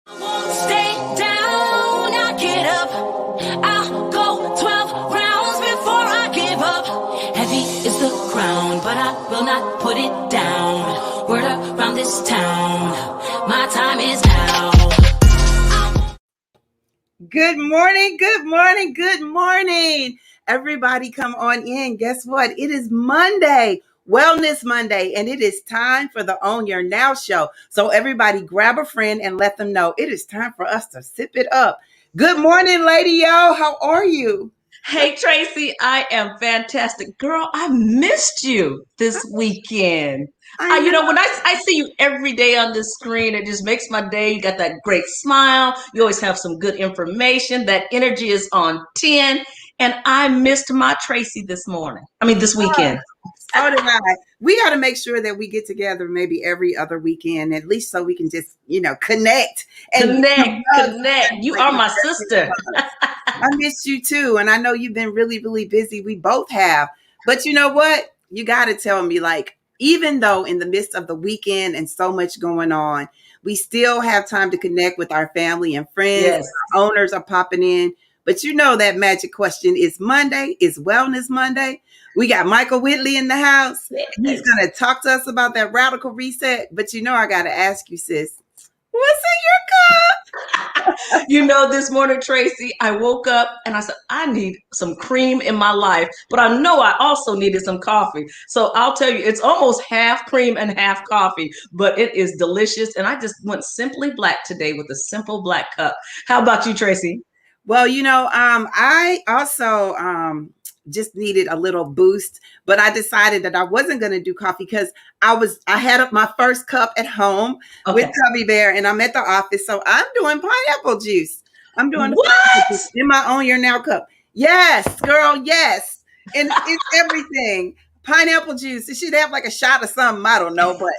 Won't stay down, I get up. I'll go 12 rounds before I give up. Heavy is the crown, but I will not put it down. Word around this town, my time is now. Good morning, good morning, good morning. Everybody come on in. Guess what? It is Monday, Wellness Monday, and it is time for the Own Your Now show. So everybody grab a friend and let them know it is time for us to sip it up. Good morning, Lady Yo. How are you? Hey, Tracy, I am fantastic. Girl, I missed you this weekend. When I see you every day on this screen, it just makes my day. You got that great smile. You always have some good information. That energy is on 10. And I missed my Tracy this weekend. So did I. We got to make sure that we get together maybe every other weekend, at least so we can just, connect. Connect. You are my sister. I miss you too. And I know you've been really, really busy. We both have. But you know what? You got to tell me, even though in the midst of the weekend and so much going on, we still have time to connect with our family and friends. Yes. Our owners are popping in. But that magic question is Monday, is Wellness Monday. We got Micheal Whitley in the house. Yes. He's going to talk to us about that radical reset. But I got to ask you, sis, what's in your cup? This morning, Tracy, I woke up and I said, I need some cream in my life, but I know I also needed some coffee. So I'll tell you, it's almost half cream and half coffee, but it is delicious. And I just went simply black today with a simple black cup. How about you, Tracy? Well, I also just needed a little boost, but I decided that I wasn't going to do coffee because I had up my first cup at home with Cubby Bear, and I'm at the office, so I'm doing pineapple juice. I'm doing what in my Own Your Now cup. Yes, girl, yes, and it's everything. Pineapple juice. It should have like a shot of something. I don't know, but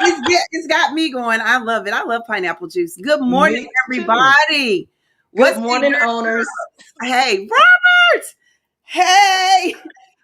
it's got me going. I love it. I love pineapple juice. Good morning, everybody. Good morning, owners. Hey, Robert. Hey,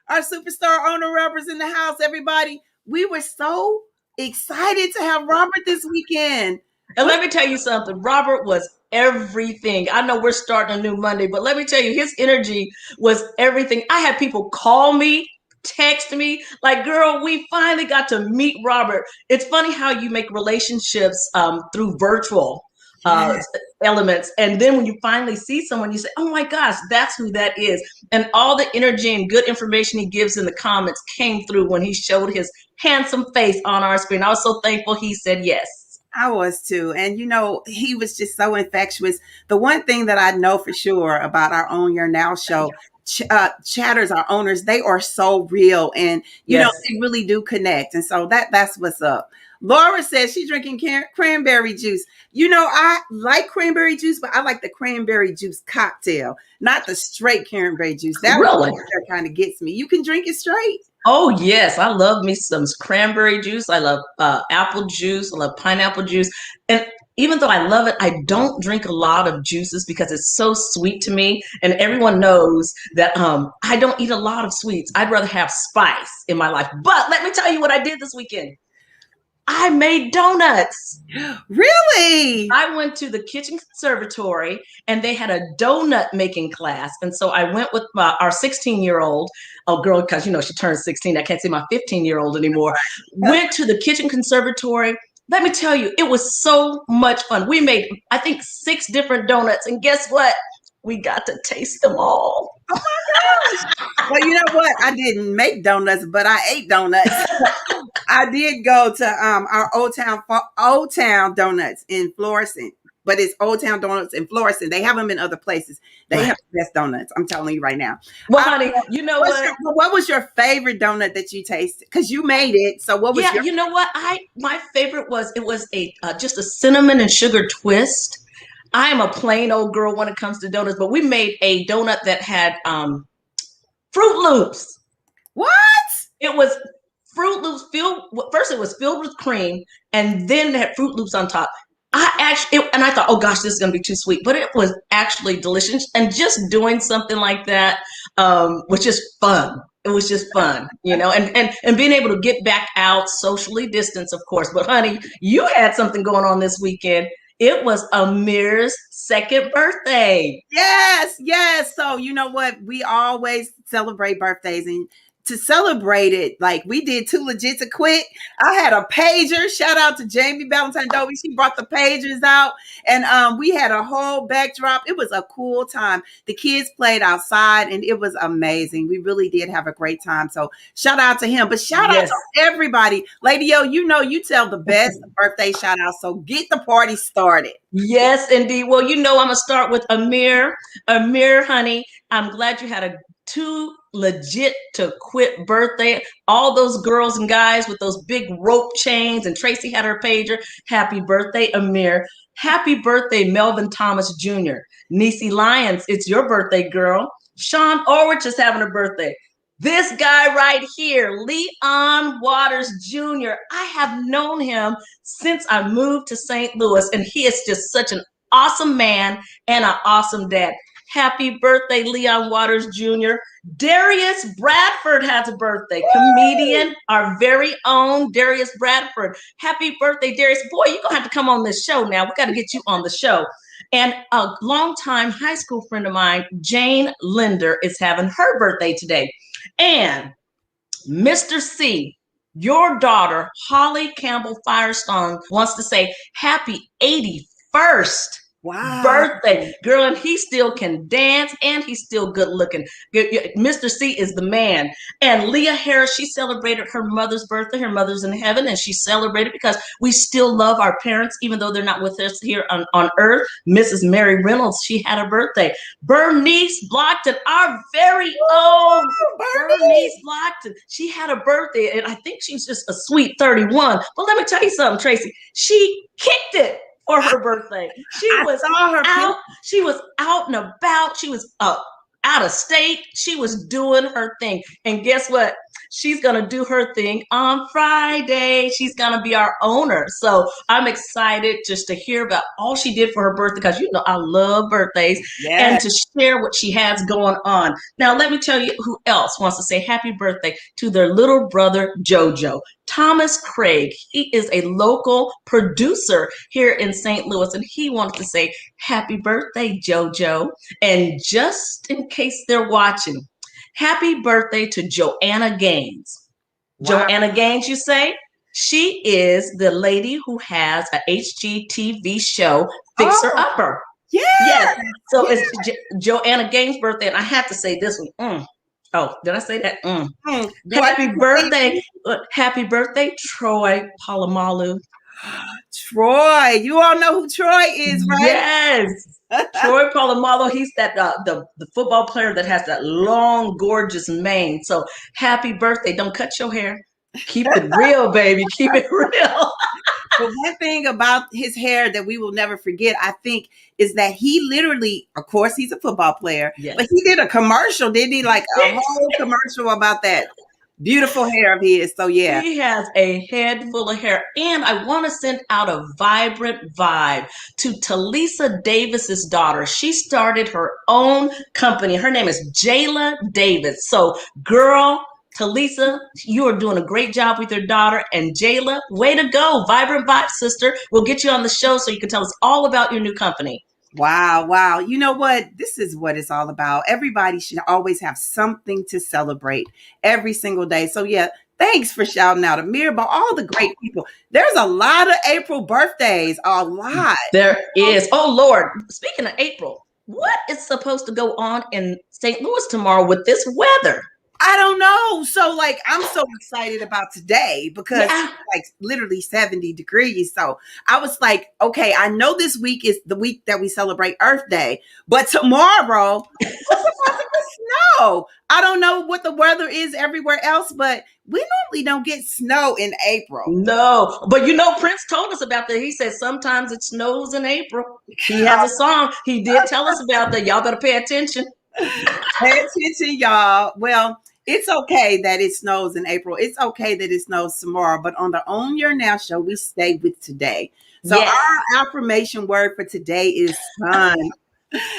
our superstar owner Robert's in the house, everybody. We were so excited to have Robert this weekend. And let me tell you something. Robert was everything. I know we're starting a new Monday, but let me tell you, his energy was everything. I had people call me, text me, like, girl, we finally got to meet Robert. It's funny how you make relationships through virtual elements. And then when you finally see someone, you say, oh my gosh, that's who that is. And all the energy and good information he gives in the comments came through when he showed his handsome face on our screen. I was so thankful he said yes. I was too. And, he was just so infectious. The one thing that I know for sure about our Own Your Now show, chatters, our owners, they are so real. And, they really do connect. And so that's what's up. Laura says she's drinking cranberry juice. I like cranberry juice, but I like the cranberry juice cocktail, not the straight cranberry juice. That really kind of gets me. You can drink it straight. Oh, yes. I love me some cranberry juice. I love apple juice. I love pineapple juice. And even though I love it, I don't drink a lot of juices because it's so sweet to me. And everyone knows that I don't eat a lot of sweets. I'd rather have spice in my life. But let me tell you what I did this weekend. I made donuts. Really? I went to the kitchen conservatory and they had a donut making class. And so I went with our 16-year-old, girl, because, she turned 16. I can't say my 15-year-old anymore. Went to the kitchen conservatory. Let me tell you, it was so much fun. We made, I think, 6 different donuts. And guess what? We got to taste them all. Oh my gosh. Well, you know what? I didn't make donuts, but I ate donuts. I did go to our Old Town Donuts in Florissant, but it's Old Town Donuts in Florissant. They have them in other places. They have the best donuts. I'm telling you right now. Well, honey, what was your favorite donut that you tasted? Because you made it. So what was your? You know what? My favorite was just a cinnamon and sugar twist. I am a plain old girl when it comes to donuts, but we made a donut that had Fruit Loops. What? It was Fruit Loops first it was filled with cream, and then it had Fruit Loops on top. I thought, oh gosh, this is going to be too sweet, but it was actually delicious. And just doing something like that was just fun. It was just fun, and being able to get back out, socially distanced, of course. But honey, you had something going on this weekend. It was Amir's second birthday. Yes. So you know what? We always celebrate birthdays, and to celebrate it, like we did Too Legit to Quit. I had a pager. Shout out to Jamie Valentine Dobie. She brought the pagers out, and we had a whole backdrop. It was a cool time. The kids played outside, and it was amazing. We really did have a great time. So shout out to him, but shout out to everybody. Lady O, you know you tell the best birthday shout out. So get the party started. Yes, indeed. Well, I'm going to start with Amir. Amir, honey, I'm glad you had a Too Legit to Quit birthday. All those girls and guys with those big rope chains, and Tracie had her pager. Happy birthday, Amir. Happy birthday, Melvin Thomas Jr. Niecy Lyons, it's your birthday, girl. Sean Orwich is having a birthday. This guy right here, Leon Waters Jr., I have known him since I moved to St. Louis, and he is just such an awesome man and an awesome dad. Happy birthday, Leon Waters Jr. Darius Bradford has a birthday. Comedian, our very own Darius Bradford. Happy birthday, Darius. Boy, you're going to have to come on this show now. We got to get you on the show. And a longtime high school friend of mine, Jane Linder, is having her birthday today. And Mr. C, your daughter, Holly Campbell Firestone, wants to say happy 81st birthday, girl. And he still can dance, and he's still good looking. Mr. C is the man. And Leah Harris, she celebrated her mother's birthday. Her mother's in heaven, and she celebrated because we still love our parents, even though they're not with us here on earth. Mrs. Mary Reynolds, she had a birthday. Bernice Blockton, our very own Bernice Blockton, she had a birthday, and I think she's just a sweet 31. But let me tell you something, Tracie, she kicked it for her birthday. She was out and about. She was out of state. She was doing her thing. And guess what? She's going to do her thing on Friday. She's going to be our owner. So I'm excited just to hear about all she did for her birthday, because I love birthdays, and to share what she has going on. Now, let me tell you who else wants to say happy birthday to their little brother, JoJo. Thomas Craig, he is a local producer here in St. Louis, and he wanted to say happy birthday, JoJo. And just in case they're watching, happy birthday to Joanna Gaines. Wow. Joanna Gaines, you say? She is the lady who has a HGTV show, Fixer Upper. Yes. So it's Joanna Gaines' birthday, and I have to say this one. Oh, did I say that? Happy birthday. Happy birthday, Troy Polamalu. Troy. You all know who Troy is, right? Yes. Troy Polamalu, he's that the football player that has that long, gorgeous mane. So happy birthday. Don't cut your hair. Keep it real, baby. Keep it real. But one thing about his hair that we will never forget, I think, is that he literally, of course, he's a football player, but he did a commercial, didn't he? Like a whole commercial about that beautiful hair of his. So yeah. He has a head full of hair. And I want to send out a vibrant vibe to Talisa Davis's daughter. She started her own company. Her name is Jayla Davis. So girl, Talisa, you are doing a great job with your daughter. And Jayla, way to go. Vibrant vibe, sister. We'll get you on the show so you can tell us all about your new company. Wow. You know what? This is what it's all about. Everybody should always have something to celebrate every single day. So yeah, thanks for shouting out Amir, but all the great people. There's a lot of April birthdays, a lot. There is. Oh, Lord. Speaking of April, what is supposed to go on in St. Louis tomorrow with this weather? I don't know. So I'm so excited about today because it's literally 70 degrees. So I was like, okay, I know this week is the week that we celebrate Earth Day, but tomorrow it's supposed to be snow. I don't know what the weather is everywhere else, but we normally don't get snow in April. No, but Prince told us about that. He said sometimes it snows in April. He has a song. He did tell us about that. Y'all better pay attention. Pay attention, y'all. Well, it's okay that it snows in April. It's okay that it snows tomorrow. But on the Own Your Now show, we stay with today. So our affirmation word for today is sun.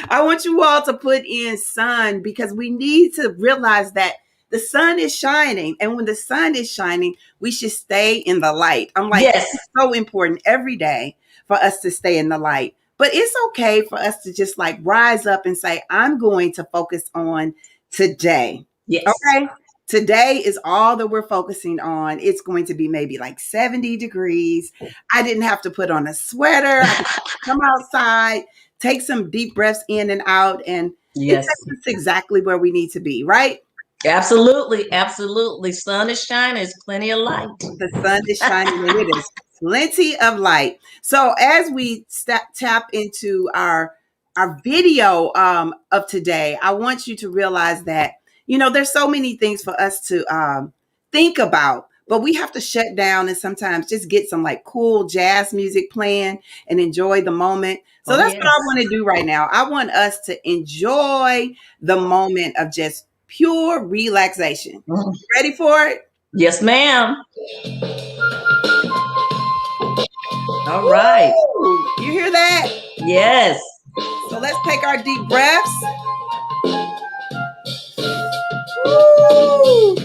I want you all to put in sun because we need to realize that the sun is shining. And when the sun is shining, we should stay in the light. I'm like, it's so important every day for us to stay in the light. But it's okay for us to just like rise up and say, I'm going to focus on today. Yes. Okay. Today is all that we're focusing on. It's going to be maybe like 70 degrees. I didn't have to put on a sweater. I could come outside, take some deep breaths in and out, and Yes. it takes us exactly where we need to be, right? Absolutely. Absolutely. Sun is shining. There's plenty of light. The sun is shining and it is plenty of light. So as we tap into our video of today, I want you to realize that, there's so many things for us to think about, but we have to shut down and sometimes just get some like cool jazz music playing and enjoy the moment. So that's what I want to do right now. I want us to enjoy the moment of just pure relaxation. Ready for it? Yes, ma'am. All right. Ooh, you hear that? Yes. So let's take our deep breaths. Woo.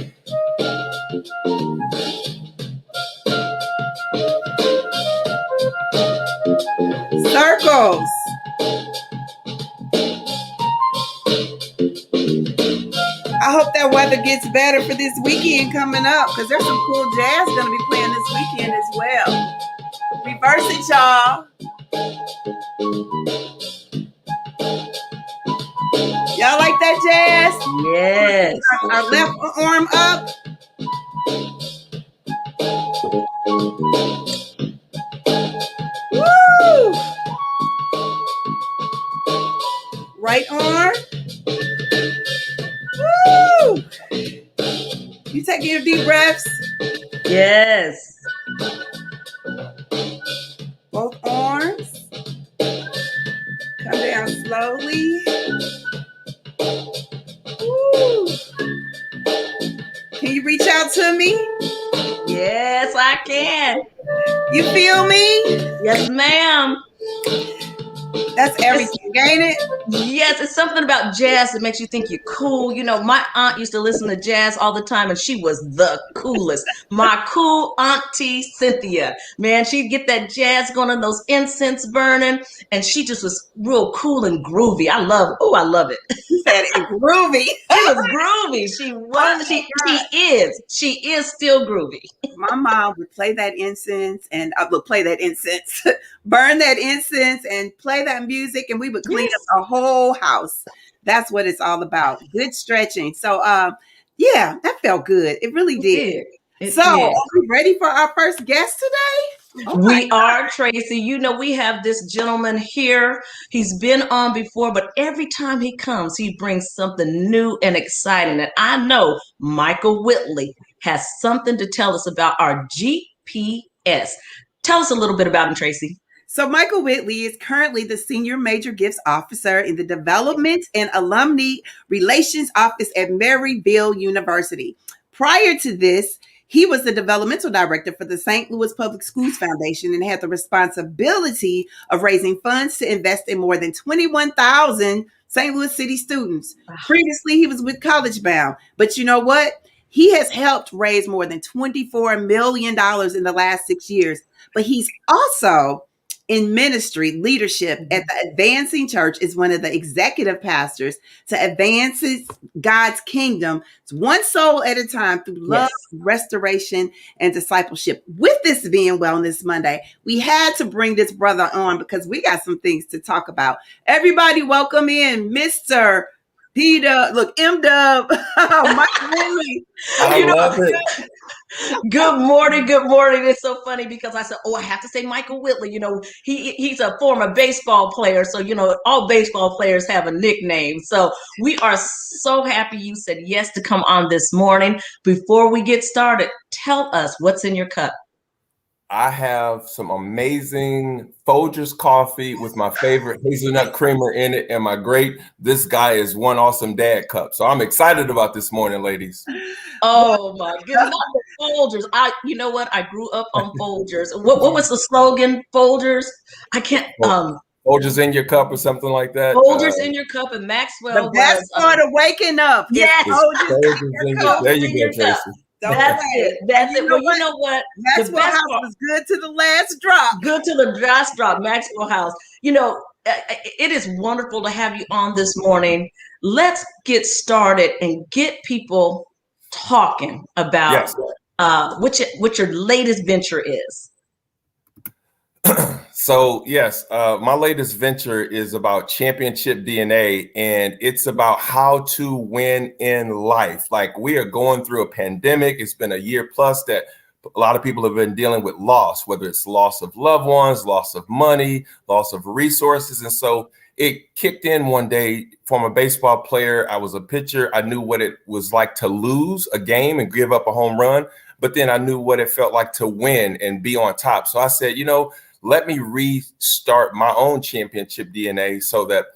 Circles. I hope that weather gets better for this weekend coming up because there's some cool jazz going to be playing this weekend as well. Reverse it, y'all. Y'all like that jazz? Yes. Our left arm up. Woo! Right arm. Woo! You taking your deep breaths? Yes. Both arms. Come down slowly. Woo! Can you reach out to me? Yes, I can. You feel me? Yes, ma'am. That's everything, ain't it? Yes, it's something about jazz that makes you think you're cool. My aunt used to listen to jazz all the time, and she was the coolest. My cool auntie Cynthia. Man, she'd get that jazz going and those incense burning, and she just was real cool and groovy. I love it. You said it groovy. She was groovy. She was. She is still groovy. My mom would play that incense and burn that incense and play that music, and we would clean up a whole house. That's what it's all about. Good stretching. So yeah, that felt good. It really did. Are we ready for our first guest today? Oh, we are, Tracie. We have this gentleman here. He's been on before, but every time he comes, he brings something new and exciting. And I know Micheal Whitley has something to tell us about our GPS. Tell us a little bit about him, Tracie. So Micheal Whitley is currently the Senior Major Gifts Officer in the Development and Alumni Relations Office at Maryville University. Prior to this, he was the developmental director for the St. Louis Public Schools Foundation and had the responsibility of raising funds to invest in more than 21,000 St. Louis City students. Previously, he was with College Bound. But you know what? He has helped raise more than $24 million in the last 6 years. But he's also in ministry leadership at the Advancing Church, is one of the executive pastors to advance God's kingdom one soul at a time through love, restoration, and discipleship. With this being Wellness Monday, we had to bring this brother on because we got some things to talk about. Everybody welcome in Mr. P-Dub, M-Dub, Micheal Whitley. I love it. Good morning. Good morning. It's so funny because I said, I have to say Micheal Whitley. He's a former baseball player. So, all baseball players have a nickname. So we are so happy you said yes to come on this morning. Before we get started, tell us what's in your cup. I have some amazing Folgers coffee with my favorite hazelnut creamer in it and my great This Guy Is One Awesome Dad cup. So I'm excited about this morning, ladies. Oh my goodness. Folgers. You know what? I grew up on Folgers. What was the slogan? Folgers? I can't Folgers in your cup or something like that. Folgers in your cup, and Maxwell the best part of waking up. Yes. Folgers in your cup. There you go, Tracie. Don't That's play. it. That's And it. Well, you know what? The Maxwell best House part, was good to the last drop. good to the last drop, Maxwell House. You know, it is wonderful to have you on this morning. Let's get started and get people talking about Yes. what your latest venture is. So yes, my latest venture is about championship DNA, and it's about how to win in life. Like, we are going through a pandemic. It's been a year plus that a lot of people have been dealing with loss, whether it's loss of loved ones, loss of money, loss of resources. And so it kicked in one day. From a baseball player, I was a pitcher. I knew what it was like to lose a game and give up a home run, but then I knew what it felt like to win and be on top. So I said, let me restart my own championship DNA so that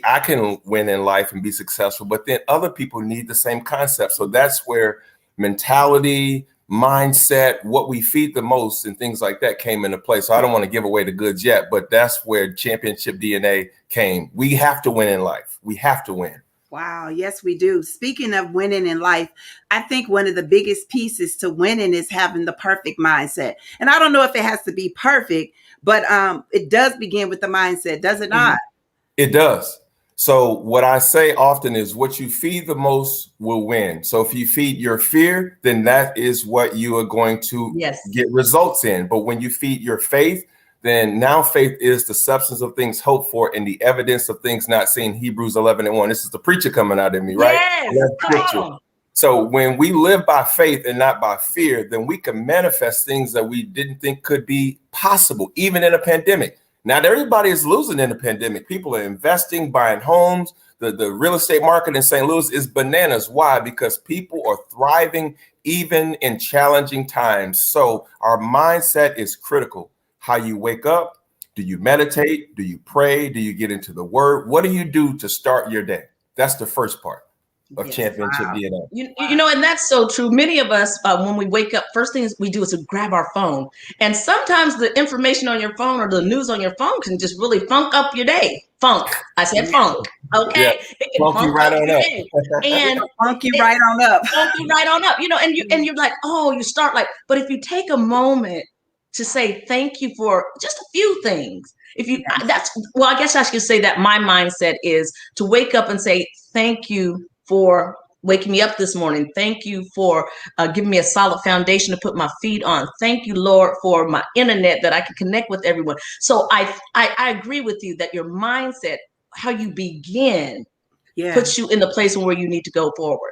I can win in life and be successful, but then other people need the same concept. So that's where mentality, mindset, what we feed the most, and things like that came into play. So I don't want to give away the goods yet, but that's where championship DNA came. We have to win in life. We have to win. Wow. Yes, we do. Speaking of winning in life, I think one of the biggest pieces to winning is having the perfect mindset. And I don't know if it has to be perfect, but it does begin with the mindset, does it not? It does. So what I say often is, what you feed the most will win. So if you feed your fear, then that is what you are going to get results in. But when you feed your faith, then now faith is the substance of things hoped for and the evidence of things not seen. Hebrews 11:1. This is the preacher coming out of me, right? Yes, come on. So when we live by faith and not by fear, then we can manifest things that we didn't think could be possible, even in a pandemic. Not everybody is losing in the pandemic. People are investing, buying homes. The real estate market in St. Louis is bananas. Why? Because people are thriving even in challenging times. So our mindset is critical. How you wake up, do you meditate? Do you pray? Do you get into the word? What do you do to start your day? That's the first part of championship DNA. You know, and that's so true. Many of us, when we wake up, first thing we do is to grab our phone. And sometimes the information on your phone or the news on your phone can just really funk up your day. Funk. I said funk. Okay. Yeah. It can funk right up on your up. day. And Funky right on up. funky right on up. You know, and you're like, oh, you start like, but if you take a moment to say thank you for just a few things. If you I guess I should say that my mindset is to wake up and say thank you for waking me up this morning. Thank you for giving me a solid foundation to put my feet on. Thank you, Lord, for my internet that I can connect with everyone. So I agree with you that your mindset, how you begin, puts you in the place where you need to go forward.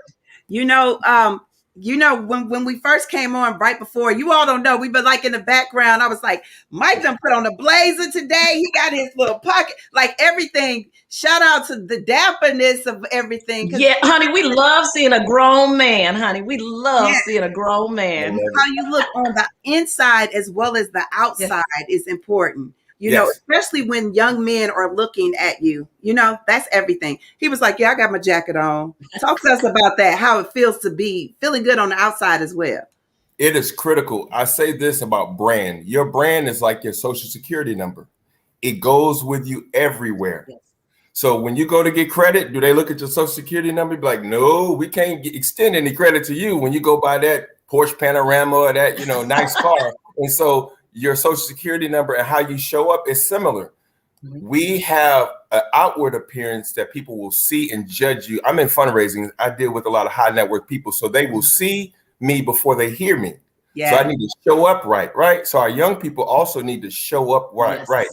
When we first came on right before, you all don't know, we've been like in the background. I was like, Mike done put on the blazer today. He got his little pocket, like everything. Shout out to the dapperness of everything. Yeah, honey, we love seeing a grown man, honey. We love seeing a grown man. How you look on the inside as well as the outside is important. Especially when young men are looking at you, that's everything. He was like, yeah, I got my jacket on. Talk to us about that, how it feels to be feeling good on the outside as well. It is critical. I say this about brand. Your brand is like your social security number. It goes with you everywhere. Yes. So when you go to get credit, do they look at your social security number? Be like, no, we can't extend any credit to you when you go buy that Porsche Panorama or that, nice car. And so your social security number and how you show up is similar. Mm-hmm. We have an outward appearance that people will see and judge you. I'm in fundraising. I deal with a lot of high net worth people, so they will see me before they hear me. Yeah. So I need to show up right? So our young people also need to show up right.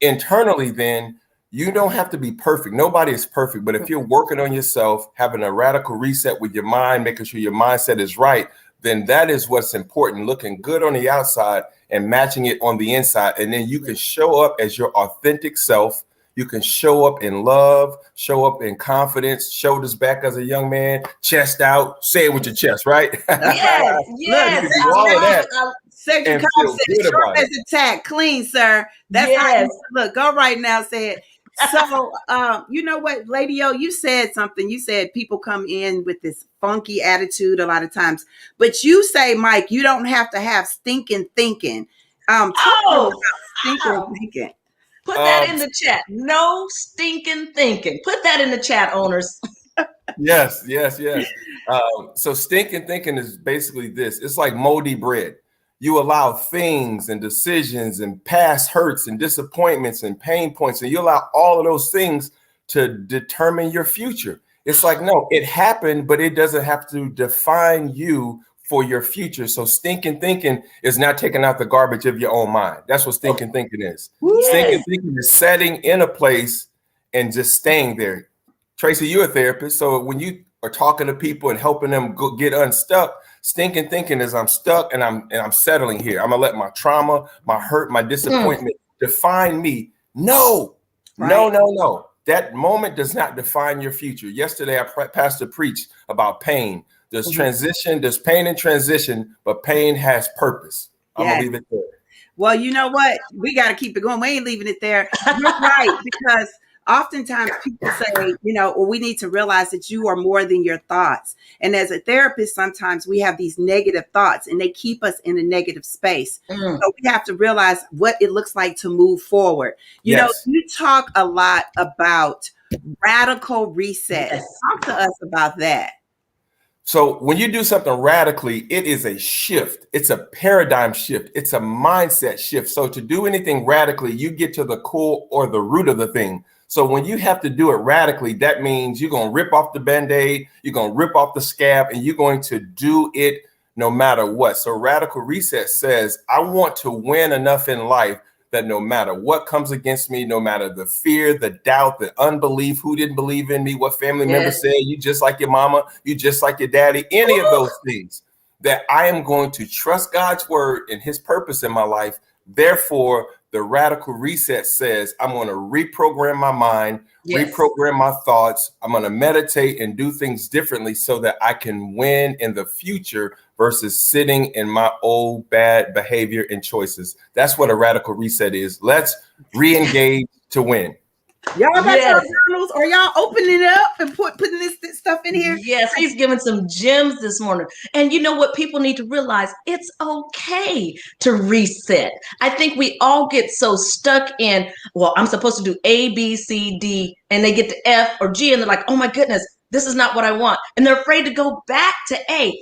Internally, then, you don't have to be perfect. Nobody is perfect. But if you're working on yourself, having a radical reset with your mind, making sure your mindset is right, then that is what's important, looking good on the outside and matching it on the inside. And then you can show up as your authentic self. You can show up in love, show up in confidence, shoulders back as a young man, chest out, say it with your chest, right? Yes. Look, all of that. Sexual concept, short as a tack, clean, sir. That's how you look. Go right now, say it. So, you know what, Lady O, you said something. You said people come in with this funky attitude a lot of times, but you say, Mike, you don't have to have stinking thinking. Stinking thinking. Put that in the chat. No stinking thinking. Put that in the chat, owners. Yes, yes, yes. So stinking thinking is basically this. It's like moldy bread. You allow things and decisions and past hurts and disappointments and pain points, and you allow all of those things to determine your future. It's like, no, it happened, but it doesn't have to define you for your future. So stinking thinking is not taking out the garbage of your own mind. That's what stinking thinking is. Stinking thinking is setting in a place and just staying there. Tracie, you're a therapist. So when you are talking to people and helping them get unstuck, stinking thinking is I'm stuck and I'm settling here. I'm gonna let my trauma, my hurt, my disappointment define me. No, no. That moment does not define your future. Yesterday, pastor preached about pain. There's transition, there's pain and transition, but pain has purpose. I'm gonna leave it there. Well, you know what? We got to keep it going. We ain't leaving it there. You're right, because oftentimes people say, well, we need to realize that you are more than your thoughts. And as a therapist, sometimes we have these negative thoughts and they keep us in a negative space. So we have to realize what it looks like to move forward. You know, you talk a lot about radical reset. Talk to us about that. So when you do something radically, it is a shift. It's a paradigm shift. It's a mindset shift. So to do anything radically, you get to the core or the root of the thing. So when you have to do it radically, that means you're going to rip off the Band-Aid, you're going to rip off the scab, and you're going to do it no matter what. So radical reset says, I want to win enough in life that no matter what comes against me, no matter the fear, the doubt, the unbelief, who didn't believe in me, what family member said, you just like your mama, you just like your daddy, any of those things, that I am going to trust God's word and his purpose in my life. Therefore, the radical reset says, I'm going to reprogram my mind, reprogram my thoughts. I'm going to meditate and do things differently so that I can win in the future versus sitting in my old bad behavior and choices. That's what a radical reset is. Let's re-engage to win. Y'all got your journals, or y'all opening it up and putting this stuff in here? Yes, he's giving some gems this morning. And you know what? People need to realize it's okay to reset. I think we all get so stuck in, well, I'm supposed to do A, B, C, D, and they get to F or G, and they're like, oh my goodness, this is not what I want. And they're afraid to go back to A.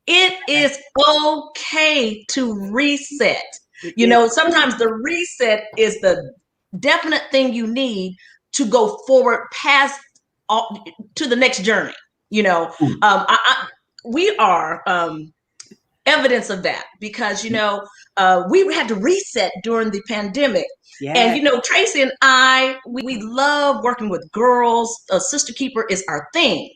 It is okay to reset. You know, sometimes the reset is the definite thing you need to go forward past to the next journey. You know, we are evidence of that because, you know, we had to reset during the pandemic. And, you know, Tracie and I, we love working with girls. Sister Keeper is our thing.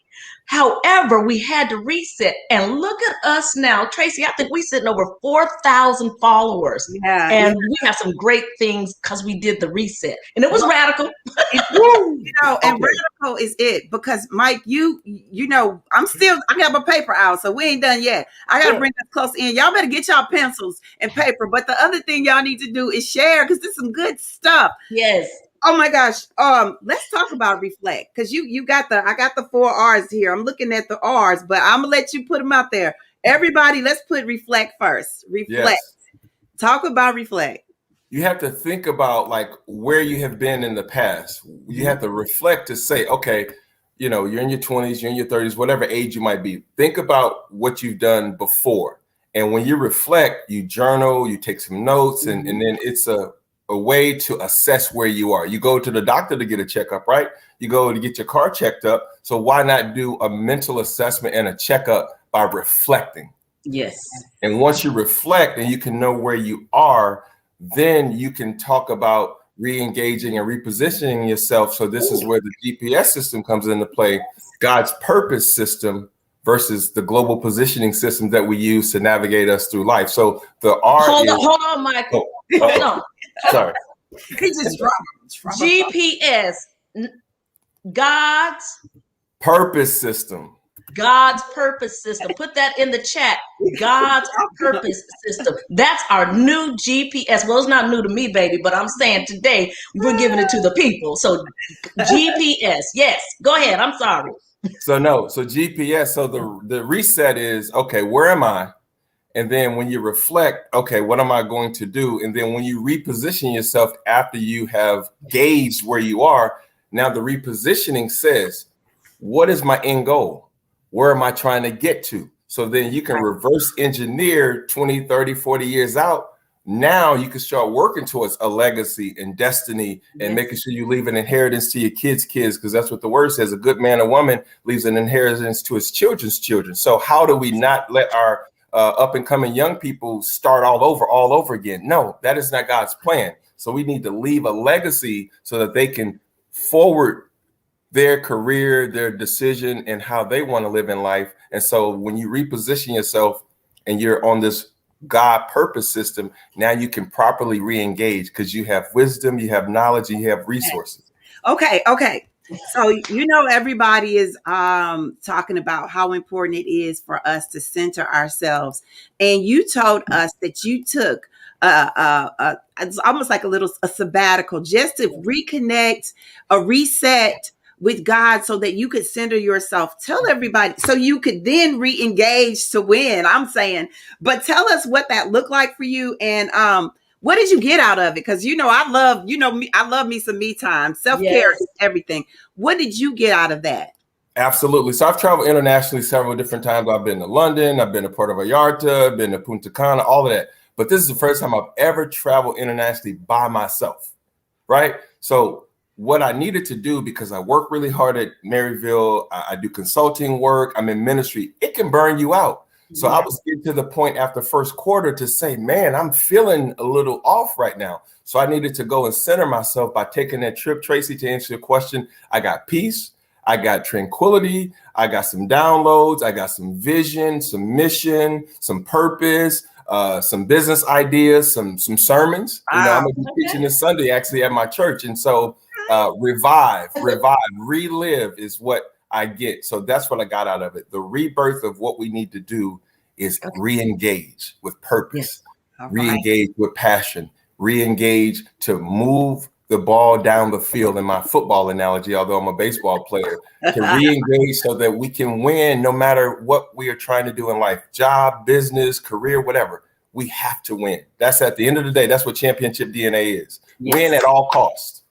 However, we had to reset, and look at us now. Tracie, I think we're sitting over 4,000 followers. And we have some great things because we did the reset. And it was radical. You know, and radical is it. Because Mike, you know, I got my paper out, so we ain't done yet. I gotta bring this close in. Y'all better get y'all pencils and paper. But the other thing y'all need to do is share, because this is some good stuff. Yes. Oh my gosh. Let's talk about reflect, because I got the 4 R's here. I'm looking at the R's, but I'm gonna let you put them out there. Everybody, let's put reflect first. Reflect. Talk about reflect. You have to think about like where you have been in the past. You have to reflect to say, okay, you know, you're in your 20s, you're in your 30s, whatever age you might be. Think about what you've done before. And when you reflect, you journal, you take some notes, and then it's a way to assess where you are. You go to the doctor to get a checkup, right? You go to get your car checked up. So why not do a mental assessment and a checkup by reflecting? Yes. And once you reflect and you can know where you are, then you can talk about re-engaging and repositioning yourself. So this is where the GPS system comes into play, God's purpose system versus the global positioning system that we use to navigate us through life. So the R Hold on, Michael. Hold on. Sorry. He just dropped GPS, God's purpose system. God's purpose system. Put that in the chat. God's purpose system. That's our new GPS. Well, it's not new to me, baby, but I'm saying today we're giving it to the people. So GPS. Yes. Go ahead. I'm sorry. So GPS. So the reset is, okay, where am I? And then when you reflect, okay, what am I going to do? And then when you reposition yourself after you have gauged where you are, now the repositioning says, what is my end goal? Where am I trying to get to? So then you can reverse engineer 20, 30, 40 years out. Now you can start working towards a legacy and destiny and making sure you leave an inheritance to your kids' kids, because that's what the word says. A good man or woman leaves an inheritance to his children's children. So how do we not let our up and coming young people start all over again? No, that is not God's plan. So we need to leave a legacy so that they can forward their career, their decision, and how they want to live in life. And so when you reposition yourself and you're on this God purpose system, now you can properly re-engage because you have wisdom, you have knowledge, and you have resources. Okay. So, everybody is talking about how important it is for us to center ourselves. And you told us that you took it's almost like a sabbatical just to reconnect, a reset with God so that you could center yourself. Tell everybody so you could then re-engage to win. I'm saying, but tell us what that looked like for you and what did you get out of it? Because I love me some me time, self-care, everything. What did you get out of that? Absolutely. So I've traveled internationally several different times. I've been to London, I've been to Puerto Vallarta, been to Punta Cana, all of that. But this is the first time I've ever traveled internationally by myself, right? So what I needed to do, because I work really hard at Maryville, I do consulting work, I'm in ministry, it can burn you out. So I was getting to the point after first quarter to say, man, I'm feeling a little off right now. So I needed to go and center myself by taking that trip. Tracy, to answer your question, I got peace, I got tranquility, I got some downloads, I got some vision, some mission, some purpose, some business ideas, some sermons. I'm going to be preaching this Sunday actually at my church. And so revive, relive is what I get. So that's what I got out of it. The rebirth of what we need to do is re-engage with purpose, re-engage with passion, re-engage to move the ball down the field, in my football analogy, although I'm a baseball player, to re-engage so that we can win no matter what we are trying to do in life, job, business, career, whatever. We have to win. That's at the end of the day, that's what championship DNA is. Win at all costs.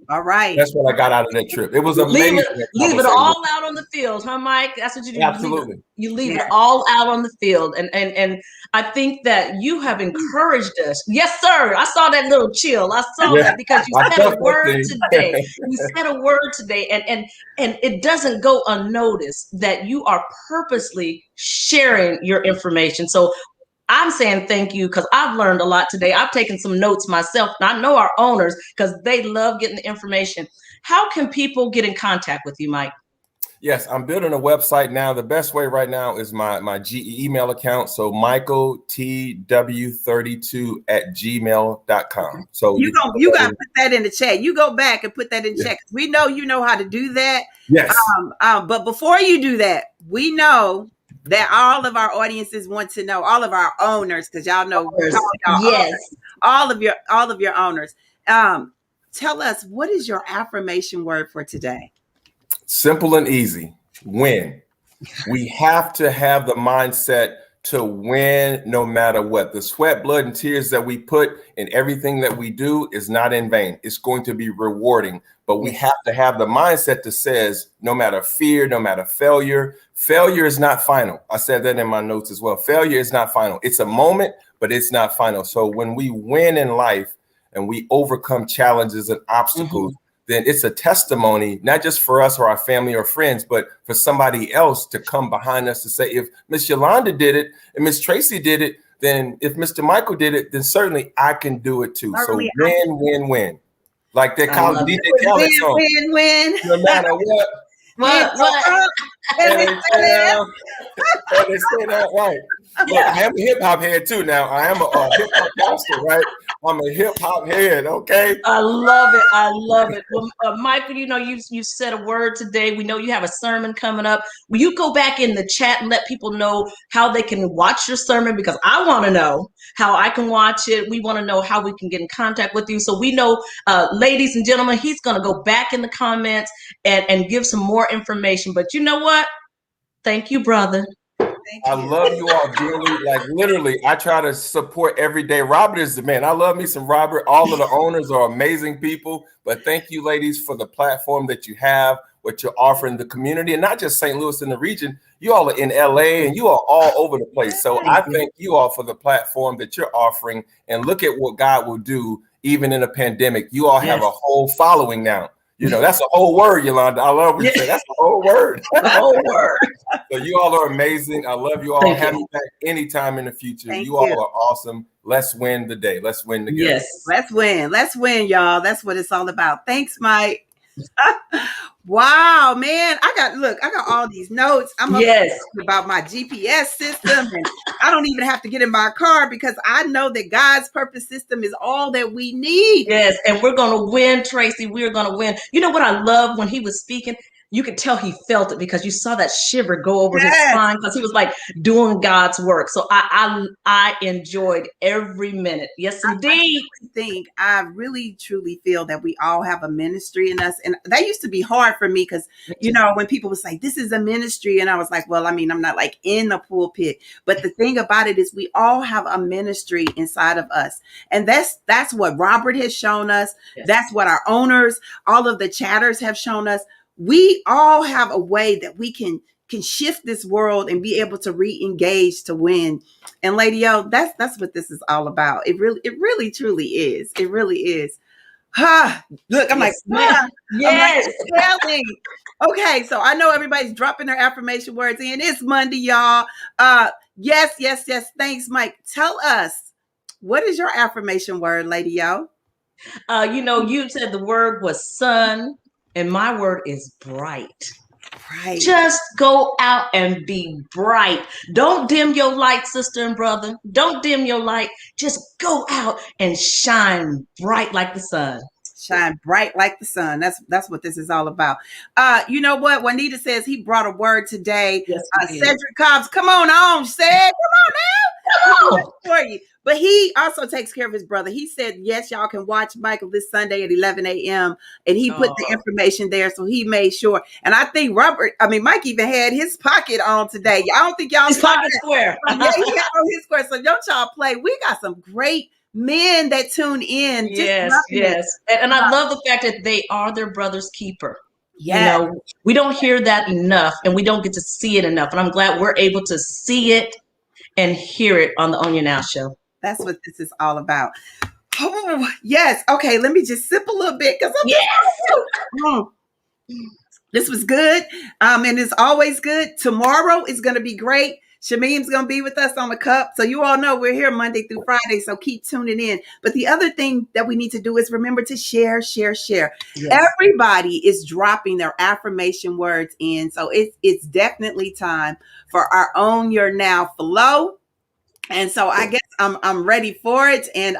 All right. That's what I got out of that trip. It was amazing. Leave it all out on the field, huh, Mike? That's what you do. Absolutely. You leave it all out on the field. And I think that you have encouraged us. Yes, sir. I saw that little chill. I saw that because you said a word today. You said a word today. And it doesn't go unnoticed that you are purposely sharing your information. So I'm saying thank you because I've learned a lot today. I've taken some notes myself, and I know our owners because they love getting the information. How can people get in contact with you, Mike? Yes, I'm building a website now. The best way right now is my GE email account. So michaeltw32@gmail.com. So you got to put that in the chat. You go back and put that in the chat. We know you know how to do that. Yes. But before you do that, we know that all of our audiences want to know, all of our owners, because y'all know, all of your owners. Tell us, what is your affirmation word for today? Simple and easy. Win. We have to have the mindset to win no matter what. The sweat, blood, and tears that we put in everything that we do is not in vain. It's going to be rewarding, but we have to have the mindset that says no matter fear, no matter failure is not final. I said that in my notes as well. Failure is not final. It's a moment, but it's not final. So when we win in life and we overcome challenges and obstacles, then it's a testimony, not just for us or our family or friends, but for somebody else to come behind us to say, if Miss Yolanda did it and Miss Tracy did it, then if Mr. Michael did it, then certainly I can do it too. So win. Like that college DJ Khaled song. Win. No matter what. What? And they say that right. Look, I am a hip hop head too. Now I am a hip hop pastor, right? I'm a hip hop head. Okay. I love it. Well, Michael, you said a word today. We know you have a sermon coming up. Will you go back in the chat and let people know how they can watch your sermon? Because I want to know how I can watch it. We want to know how we can get in contact with you. So we know, ladies and gentlemen, he's going to go back in the comments and give some more information. But you know what? Thank you, brother. I love you all dearly. Like literally, I try to support every day. Robert is the man. I love me some Robert. All of the owners are amazing people. But thank you, ladies, for the platform that you have. what you're offering the community, and not just St. Louis and the region. You all are in LA and you are all over the place. So I thank you all for the platform that you're offering, and look at what God will do even in a pandemic. You all have a whole following now. You know, that's a whole word, Yolanda. I love what you say. That's a whole word. The whole word. So you all are amazing. I love you all. Thank Have you. me back anytime in the future. Thank You all you. are awesome. Let's win the day. Let's win together. Yes. Let's win. Let's win, y'all. That's what it's all about. Thanks, Mike. Wow, man. I got all these notes. I'm about my GPS system, and I don't even have to get in my car because I know that God's purpose system is all that we need. Yes, and we're going to win, Tracie. We're going to win. You know what I love when he was speaking? You could tell he felt it because you saw that shiver go over his spine because he was like doing God's work. So I enjoyed every minute. Yes, indeed. I really truly feel that we all have a ministry in us. And that used to be hard for me because, you know, when people would say, this is a ministry. And I was like, well, I mean, I'm not like in the pulpit. But the thing about it is we all have a ministry inside of us. And that's what Robert has shown us. Yes. That's what our owners, all of the chatters have shown us. We all have a way that we can shift this world and be able to re-engage to win. And Lady O, that's what this is all about. It really truly is. It really is. Look, I'm like, yes. I'm like, okay, so I know everybody's dropping their affirmation words in. It's Monday, y'all. Yes. Thanks, Mike. Tell us, what is your affirmation word, Lady O? You know, you said the word was sun, and my word is bright. Right. Just go out and be bright. Don't dim your light, sister and brother. Don't dim your light. Just go out and shine bright like the sun. Shine bright like the sun. That's what this is all about. You know what? Juanita says he brought a word today. Yes, Cedric Cobbs, come on, said. Come on now. For you. But he also takes care of his brother. He said, yes, y'all can watch Michael this Sunday at 11 a.m. And he put the information there. So he made sure. And I think Mike even had his pocket on today. I don't think y'all his pocket square. Yeah, he had on his square. So don't y'all play. We got some great men that tune in. Yes. And I love the fact that they are their brother's keeper. Yes. You know, we don't hear that enough, and we don't get to see it enough. And I'm glad we're able to see it and hear it on the Own Your Now show. That's what this is all about. Oh, yes. Okay, let me just sip a little bit because this was good. And it's always good. Tomorrow is going to be great. Shameem's going to be with us on the cup. So you all know we're here Monday through Friday. So keep tuning in. But the other thing that we need to do is remember to share. Yes. Everybody is dropping their affirmation words in. So it's definitely time for our Own Your Now flow. And so I guess I'm ready for it. And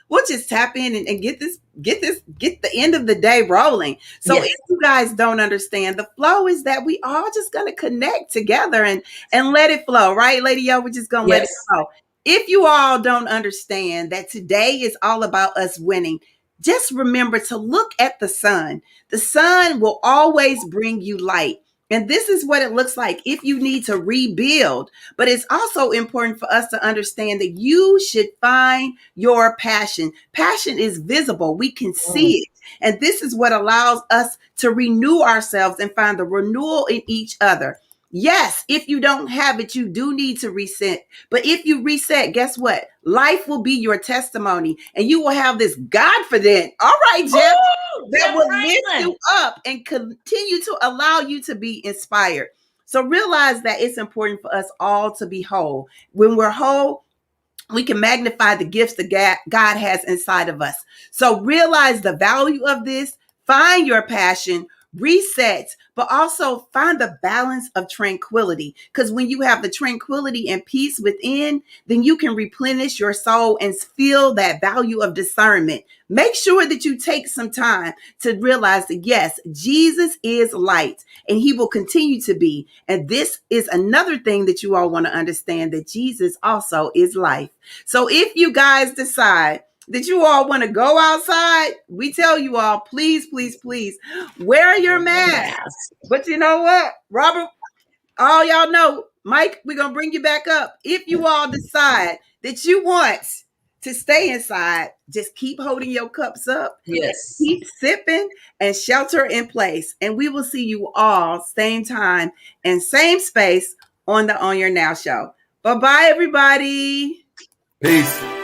we'll just tap in and get the end of the day rolling. So if you guys don't understand, the flow is that we all just going to connect together and let it flow, right, Lady O? We're just going to let it flow. If you all don't understand that today is all about us winning, just remember to look at the sun. The sun will always bring you light. And this is what it looks like if you need to rebuild. But it's also important for us to understand that you should find your passion. Passion is visible. We can see it. And this is what allows us to renew ourselves and find the renewal in each other. Yes, if you don't have it, you do need to reset. But if you reset, guess what? Life will be your testimony and you will have this Godfident. All right, Jeff. That will lift you up and continue to allow you to be inspired. So realize that it's important for us all to be whole. When we're whole, we can magnify the gifts that God has inside of us. So realize the value of this. Find your passion. Reset, but also find the balance of tranquility. Because when you have the tranquility and peace within, then you can replenish your soul and feel that value of discernment. Make sure that you take some time to realize that, yes, Jesus is light and he will continue to be. And this is another thing that you all want to understand, that Jesus also is life. So if you guys decide that you all want to go outside, we tell you all, please wear your mask. But you know what, Robert, all y'all know, Mike, we're going to bring you back up. If you all decide that you want to stay inside, just keep holding your cups up. Yes. Keep sipping and shelter in place. And we will see you all same time and same space on the Own Your Now show. Bye-bye, everybody. Peace.